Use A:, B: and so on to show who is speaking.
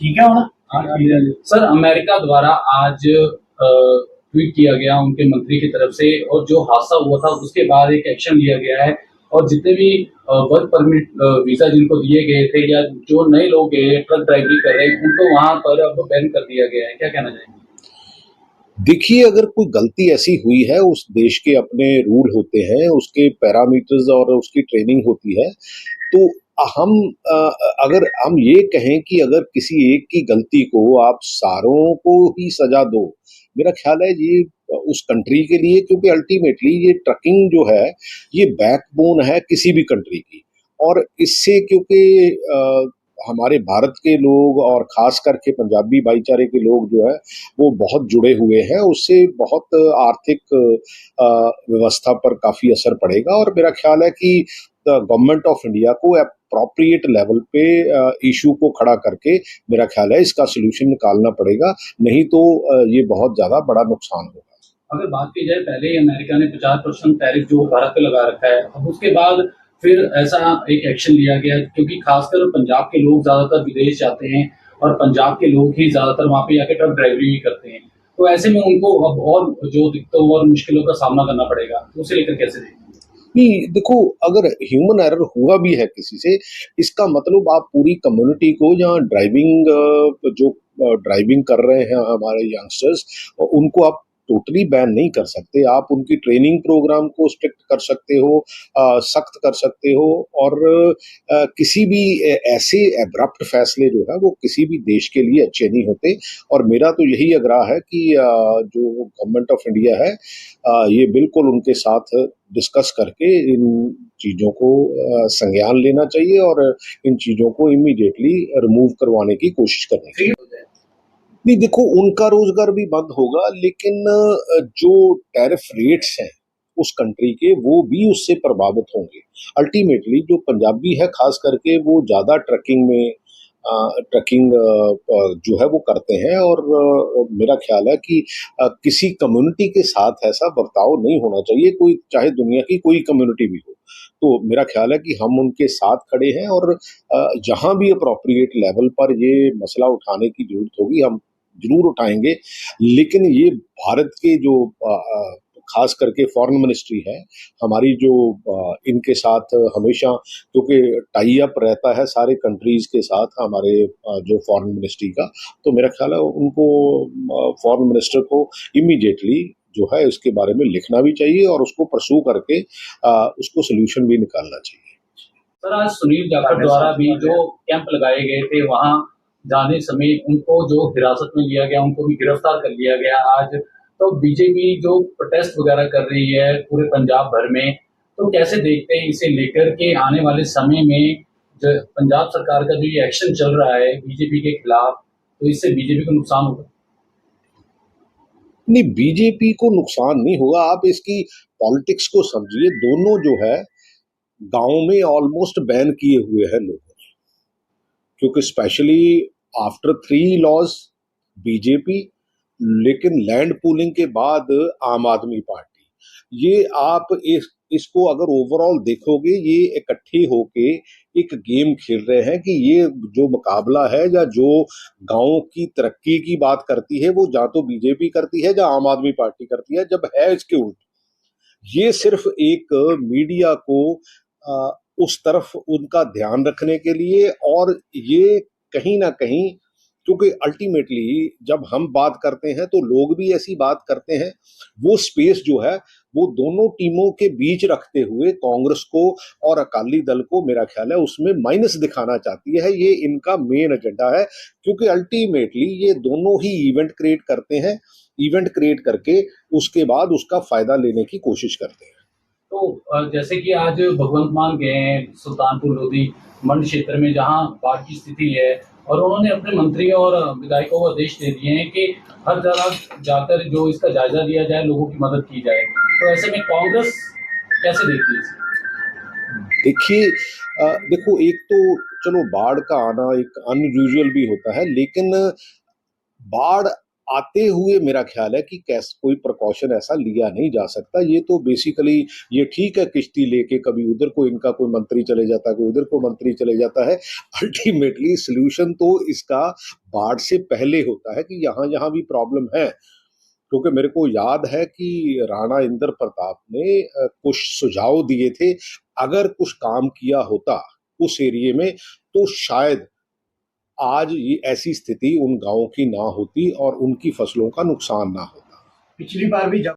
A: ठीक है होना।
B: सर, अमेरिका द्वारा आज ट्वीट किया गया उनके मंत्री की तरफ से, और जो हादसा हुआ था उसके बाद एक एक्शन लिया गया है, और जितने भी वर्क परमिट वीजा जिनको दिए गए थे या जो नए लोग गए ट्रक ड्राइवरी कर रहे हैं उनको वहां पर अब बैन कर दिया गया है। क्या कहना चाहेंगे?
C: देखिए, अगर कोई गलती ऐसी हुई है, उस देश के अपने रूल होते हैं, उसके पैरामीटर्स और उसकी ट्रेनिंग होती है, तो हम अगर हम ये कहें कि अगर किसी एक की गलती को आप सारों को ही सजा दो, मेरा ख्याल है ये उस कंट्री के लिए, क्योंकि अल्टीमेटली ये ट्रकिंग जो है ये बैकबोन है किसी भी कंट्री की। और इससे क्योंकि हमारे भारत के लोग और खास करके पंजाबी भाईचारे के लोग जो है वो बहुत जुड़े हुए हैं, उससे बहुत आर्थिक व्यवस्था पर काफ़ी असर पड़ेगा। और मेरा ख्याल है कि गवर्नमेंट ऑफ इंडिया को अप्रोप्रिएट लेवल पे इशू को खड़ा करके मेरा ख्याल है इसका सोल्यूशन निकालना पड़ेगा, नहीं तो ये बहुत ज़्यादा बड़ा नुकसान होगा।
B: अगर बात की जाए, पहले ही अमेरिका ने 50% टैरिफ जो भारत पे लगा रखा है, अब उसके बाद फिर ऐसा एक एक्शन लिया गया, क्योंकि खासकर पंजाब के लोग ज्यादातर विदेश जाते हैं और पंजाब के लोग ही ज्यादातर वहां पे आके ट्रक ड्राइवरी भी करते हैं, तो ऐसे में उनको अब और जो दिक्कतों और मुश्किलों का सामना करना पड़ेगा, तो उसे लेकर कैसे देखें?
C: नहीं, देखो, अगर ह्यूमन एरर हुआ भी है किसी से, इसका मतलब आप पूरी कम्युनिटी को, जहाँ ड्राइविंग कर रहे हैं हमारे यंगस्टर्स, उनको आप टोटली बैन नहीं कर सकते। आप उनकी ट्रेनिंग प्रोग्राम को स्ट्रिक्ट कर सकते हो, सख्त कर सकते हो, और किसी भी ऐसे एब्रप्ट फैसले जो है वो किसी भी देश के लिए अच्छे नहीं होते। और मेरा तो यही आग्रह है कि जो गवर्नमेंट ऑफ इंडिया है ये बिल्कुल उनके साथ डिस्कस करके इन चीज़ों को संज्ञान लेना चाहिए और इन चीज़ों को इमीडिएटली रिमूव करवाने की कोशिश करनी चाहिए। नहीं, देखो, उनका रोजगार भी बंद होगा, लेकिन जो टैरिफ रेट्स हैं उस कंट्री के, वो भी उससे प्रभावित होंगे। अल्टीमेटली जो पंजाबी है खास करके, वो ज़्यादा ट्रकिंग जो है वो करते हैं, और मेरा ख्याल है कि किसी कम्युनिटी के साथ ऐसा बर्ताव नहीं होना चाहिए, कोई चाहे दुनिया की कोई कम्युनिटी भी हो। तो मेरा ख्याल है कि हम उनके साथ खड़े हैं, और जहां भी अप्रोप्रिएट लेवल पर ये मसला उठाने की जरूरत होगी हम जरूर उठाएंगे। लेकिन ये भारत के जो खास करके फॉरेन मिनिस्ट्री है हमारी, जो इनके साथ हमेशा, क्योंकि टाई अप रहता है सारे कंट्रीज के साथ हमारे जो फॉरेन मिनिस्ट्री का, तो मेरा ख्याल है उनको, फॉरेन मिनिस्टर को इमीडिएटली जो है इसके बारे में लिखना भी चाहिए और उसको परसू करके उसको सोल्यूशन भी निकालना चाहिए।
B: सर, आज सुनील जाखड़ द्वारा भी जो कैंप लगाए गए थे, वहां जाने समय उनको जो हिरासत में लिया गया, उनको भी गिरफ्तार कर लिया गया आज। तो बीजेपी जो प्रोटेस्ट वगैरह कर रही है पूरे पंजाब भर में, तो कैसे देखते हैं इसे लेकर के आने वाले समय में जो पंजाब सरकार का जो ये एक्शन चल रहा है बीजेपी के खिलाफ, तो इससे बीजेपी को नुकसान होगा?
C: नहीं, बीजेपी को नुकसान नहीं होगा। आप इसकी पॉलिटिक्स को समझिए, दोनों जो है गांव में ऑलमोस्ट बैन किए हुए हैं लोगों ने, क्योंकि स्पेशली आफ्टर 3 लॉज बीजेपी, लेकिन लैंड पूलिंग के बाद आम आदमी पार्टी, ये आप इसको अगर ओवरऑल देखोगे, ये इकट्ठे होके एक गेम खेल रहे हैं कि ये जो मुकाबला है या जो गांव की तरक्की की बात करती है वो या तो बीजेपी करती है या आम आदमी पार्टी करती है, जब है इसके उल्ट। ये सिर्फ एक मीडिया को उस तरफ उनका ध्यान रखने के लिए, और ये कहीं ना कहीं, क्योंकि अल्टीमेटली जब हम बात करते हैं तो लोग भी ऐसी बात करते हैं, वो स्पेस जो है वो दोनों टीमों के बीच रखते हुए कांग्रेस को और अकाली दल को, मेरा ख्याल है उसमें माइनस दिखाना चाहती है। ये इनका मेन एजेंडा है, क्योंकि अल्टीमेटली ये दोनों ही इवेंट क्रिएट करते हैं, इवेंट क्रिएट करके उसके बाद उसका फायदा लेने की कोशिश करते हैं।
B: तो जैसे कि आज भगवंत मान गए हैं सुल्तानपुर लोधी मंड क्षेत्र में, जहां बाढ़ की स्थिति है, और उन्होंने अपने मंत्रियों और विधायकों को आदेश दे दिए हैं कि हर जगह जाकर जो इसका जायजा लिया जाए, लोगों की मदद की जाए। तो ऐसे में कांग्रेस कैसे देखती है इसे?
C: देखिए, देखो, एक तो चलो बाढ़ का आना एक अनयूजुअल भी होता है, लेकिन बाढ़ आते हुए मेरा ख्याल है कि कैसे कोई प्रिकॉशन ऐसा लिया नहीं जा सकता। ये तो बेसिकली ये ठीक है, किश्ती लेके कभी उधर को इनका कोई मंत्री चले जाता है, कोई उधर को मंत्री चले जाता है। अल्टीमेटली सॉल्यूशन तो इसका बाढ़ से पहले होता है कि यहाँ यहाँ भी प्रॉब्लम है। क्योंकि मेरे को याद है कि राणा इंद्र प्रताप ने कुछ सुझाव दिए थे, अगर कुछ काम किया होता उस एरिया में तो शायद आज ये ऐसी स्थिति उन गांवों की ना होती और उनकी फसलों का नुकसान ना होता।
A: पिछली बार भी जब